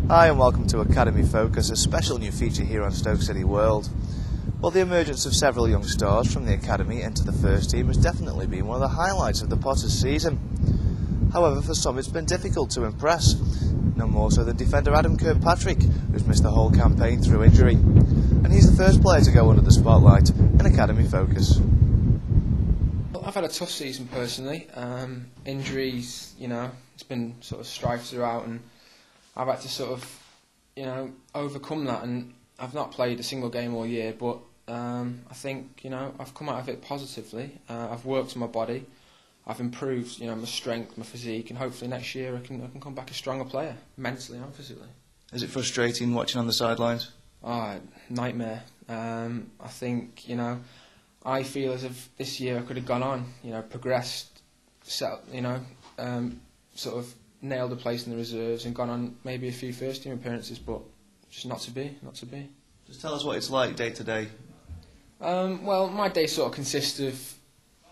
Hi and welcome to Academy Focus, a special new feature here on Stoke City World. Well, the emergence of several young stars from the Academy into the first team has definitely been one of the highlights of the Potters season. However, for some it's been difficult to impress, no more so than defender Adam Kirkpatrick, who's missed the whole campaign through injury. And he's the first player to go under the spotlight in Academy Focus. Well, I've had a tough season personally. Injuries, it's been sort of strife throughout, and I've had to sort of, overcome that, and I've not played a single game all year, but I think, I've come out of it positively. I've worked on my body, I've improved, my strength, my physique, and hopefully next year I can come back a stronger player, mentally and physically. Is it frustrating watching on the sidelines? Oh, nightmare. I think, I feel as if this year I could have gone on, progressed, sort of nailed a place in the reserves and gone on maybe a few first team appearances, but just not to be. Just tell us what it's like day to day. Well, my day sort of consists of,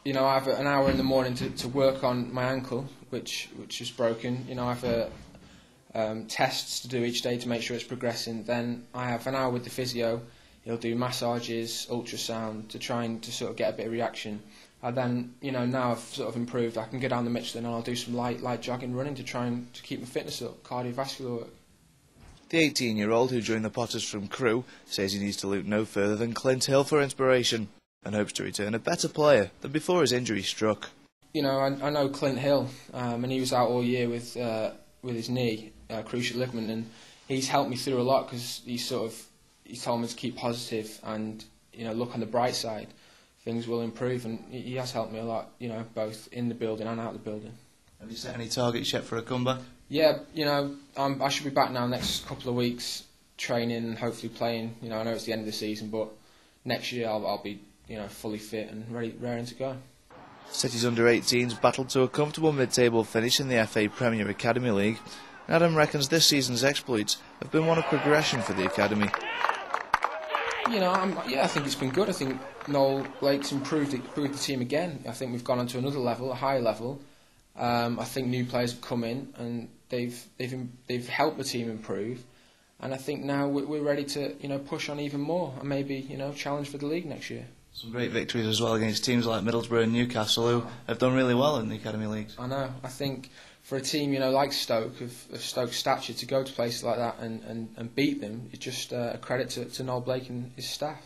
I have an hour in the morning to work on my ankle, which is broken. I have tests to do each day to make sure it's progressing. Then I have an hour with the physio. He'll do massages, ultrasound to try and to sort of get a bit of reaction. And then, now I've sort of improved, I can go down the Michelin and I'll do some light jogging, running to try and to keep my fitness up, cardiovascular work. The 18-year-old who joined the Potters from Crewe says he needs to look no further than Clint Hill for inspiration and hopes to return a better player than before his injury struck. I know Clint Hill, and he was out all year with his knee, cruciate ligament, and he's helped me through a lot because he told me to keep positive and look on the bright side. Things will improve, and he has helped me a lot, both in the building and out of the building. Have you set any targets yet for a comeback? Yeah, I should be back now next couple of weeks, training and hopefully playing. I know it's the end of the season, but next year I'll be, fully fit and raring to go. City's under-18s battled to a comfortable mid-table finish in the FA Premier Academy League, and Adam reckons this season's exploits have been one of progression for the Academy. I think it's been good. I think Noel Blake's improved the team again. I think we've gone on to another level, a higher level. I think new players have come in and they've helped the team improve. And I think now we're ready to push on even more and maybe challenge for the league next year. Some great victories as well against teams like Middlesbrough and Newcastle, who have done really well in the Academy Leagues. I know. I think for a team like Stoke, of Stoke's stature, to go to places like that and beat them, it's just a credit to Noel Blake and his staff.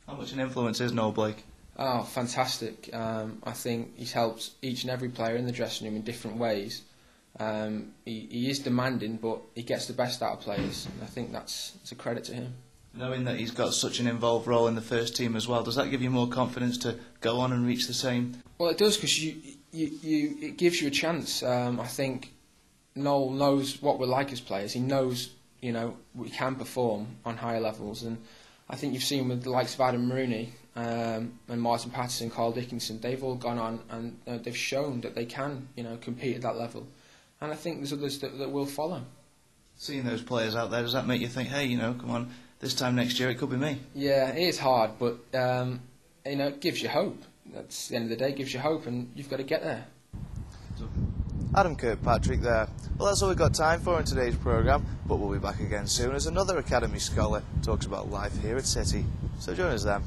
How much an influence is Noel Blake? Oh, fantastic. I think he's helped each and every player in the dressing room in different ways. He is demanding, but he gets the best out of players, and I think it's a credit to him. Knowing that he's got such an involved role in the first team as well, does that give you more confidence to go on and reach the same? Well, it does, because it gives you a chance. I think Noel knows what we're like as players. He knows, we can perform on higher levels, and I think you've seen with the likes of Adam Rooney and Martin Patterson, Carl Dickinson, they've all gone on and they've shown that they can, compete at that level. And I think there's others that will follow. Seeing those players out there, does that make you think, hey, come on, this time next year it could be me? Yeah, it is hard, but it gives you hope. That's the end of the day, it gives you hope, and you've got to get there. Adam Kirkpatrick there. Well, that's all we've got time for in today's programme, but we'll be back again soon as another Academy scholar talks about life here at City. So join us then.